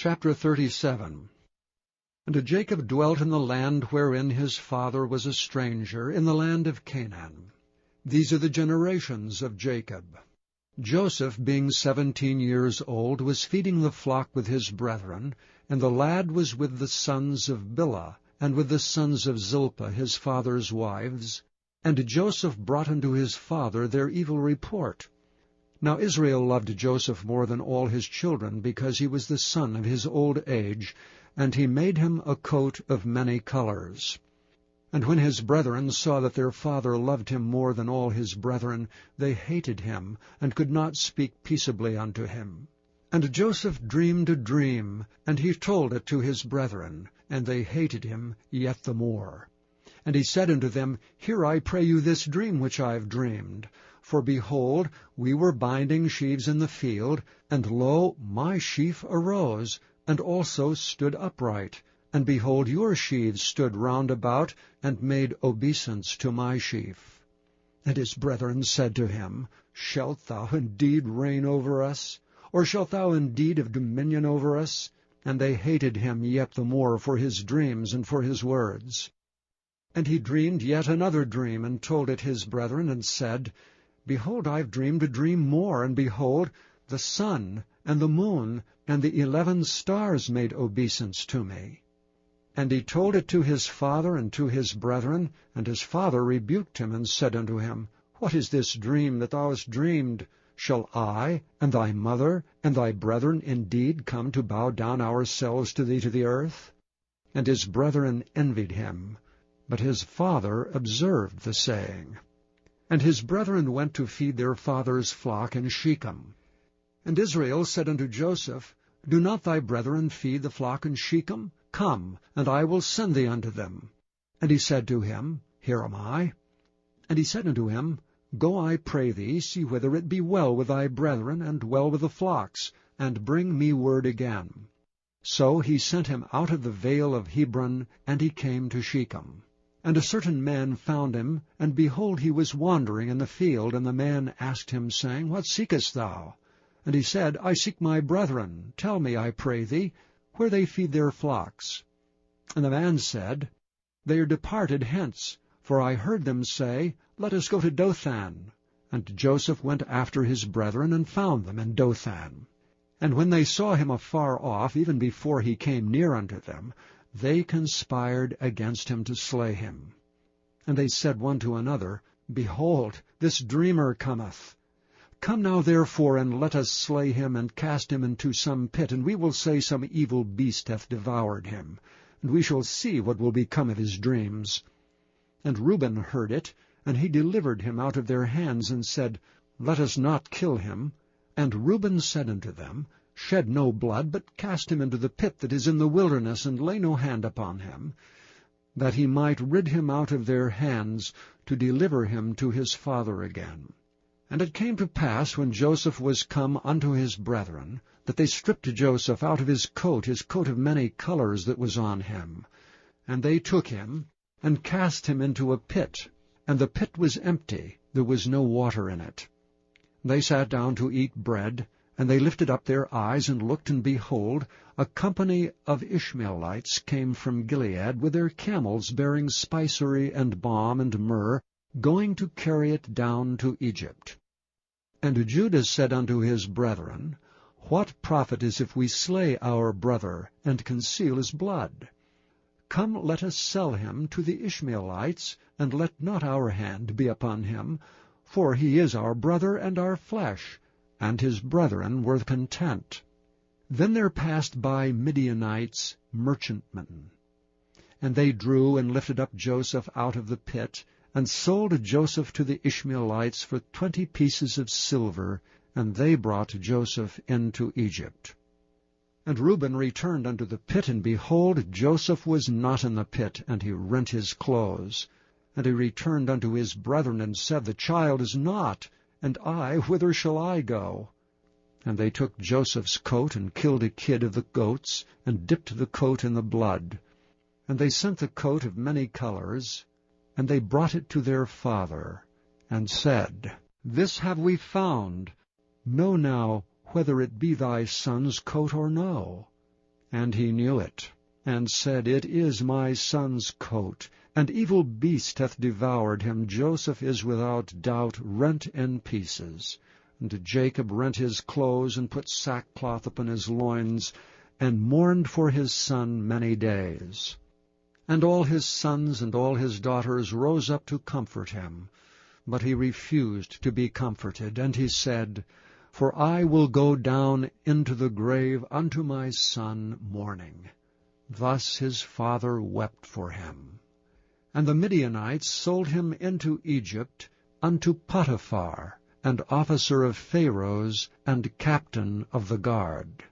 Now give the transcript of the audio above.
Chapter 37. And Jacob dwelt in the land wherein his father was a stranger, in the land of Canaan. These are the generations of Jacob. Joseph, being 17 years old, was feeding the flock with his brethren, and the lad was with the sons of Bilhah, and with the sons of Zilpah his father's wives. And Joseph brought unto his father their evil report. Now Israel loved Joseph more than all his children, because he was the son of his old age, and he made him a coat of many colors. And when his brethren saw that their father loved him more than all his brethren, they hated him, and could not speak peaceably unto him. And Joseph dreamed a dream, and he told it to his brethren, and they hated him yet the more. And he said unto them, Hear, I pray you, this dream which I have dreamed. For behold, we were binding sheaves in the field, and lo, my sheaf arose, and also stood upright. And behold, your sheaves stood round about, and made obeisance to my sheaf. And his brethren said to him, Shalt thou indeed reign over us? Or shalt thou indeed have dominion over us? And they hated him yet the more for his dreams and for his words. And he dreamed yet another dream, and told it his brethren, and said, Behold, I have dreamed a dream more, and behold, the sun and the moon and the 11 stars made obeisance to me. And he told it to his father and to his brethren, and his father rebuked him, and said unto him, What is this dream that thou hast dreamed? Shall I and thy mother and thy brethren indeed come to bow down ourselves to thee to the earth? And his brethren envied him, but his father observed the saying. And his brethren went to feed their father's flock in Shechem. And Israel said unto Joseph, Do not thy brethren feed the flock in Shechem? Come, and I will send thee unto them. And he said to him, Here am I. And he said unto him, Go, I pray thee, see whether it be well with thy brethren, and well with the flocks, and bring me word again. So he sent him out of the vale of Hebron, and he came to Shechem. And a certain man found him, and behold, he was wandering in the field. And the man asked him, saying, What seekest thou? And he said, I seek my brethren. Tell me, I pray thee, where they feed their flocks. And the man said, They are departed hence, for I heard them say, Let us go to Dothan. And Joseph went after his brethren, and found them in Dothan. And when they saw him afar off, even before he came near unto them, they conspired against him to slay him. And they said one to another, Behold, this dreamer cometh. Come now therefore, and let us slay him, and cast him into some pit, and we will say some evil beast hath devoured him, and we shall see what will become of his dreams. And Reuben heard it, and he delivered him out of their hands, and said, Let us not kill him. And Reuben said unto them, Shed no blood, but cast him into the pit that is in the wilderness, and lay no hand upon him, that he might rid him out of their hands, to deliver him to his father again. And it came to pass, when Joseph was come unto his brethren, that they stripped Joseph out of his coat of many colors that was on him. And they took him, and cast him into a pit, and the pit was empty, there was no water in it. They sat down to eat bread, and they lifted up their eyes, and looked, and behold, a company of Ishmaelites came from Gilead with their camels bearing spicery and balm and myrrh, going to carry it down to Egypt. And Judah said unto his brethren, What profit is if we slay our brother, and conceal his blood? Come, let us sell him to the Ishmaelites, and let not our hand be upon him, for he is our brother and our flesh. And his brethren were content. Then there passed by Midianites, merchantmen. And they drew and lifted up Joseph out of the pit, and sold Joseph to the Ishmaelites for 20 pieces of silver, and they brought Joseph into Egypt. And Reuben returned unto the pit, and behold, Joseph was not in the pit, and he rent his clothes. And he returned unto his brethren, and said, The child is not, and I, whither shall I go? And they took Joseph's coat, and killed a kid of the goats, and dipped the coat in the blood. And they sent the coat of many colors, and they brought it to their father, and said, This have we found. Know now whether it be thy son's coat or no. And he knew it, and said, It is my son's coat. An evil beast hath devoured him. Joseph is without doubt rent in pieces. And Jacob rent his clothes, and put sackcloth upon his loins, and mourned for his son many days. And all his sons and all his daughters rose up to comfort him. But he refused to be comforted, and he said, For I will go down into the grave unto my son mourning. Thus his father wept for him. And the Midianites sold him into Egypt unto Potiphar, and officer of Pharaoh's, and captain of the guard.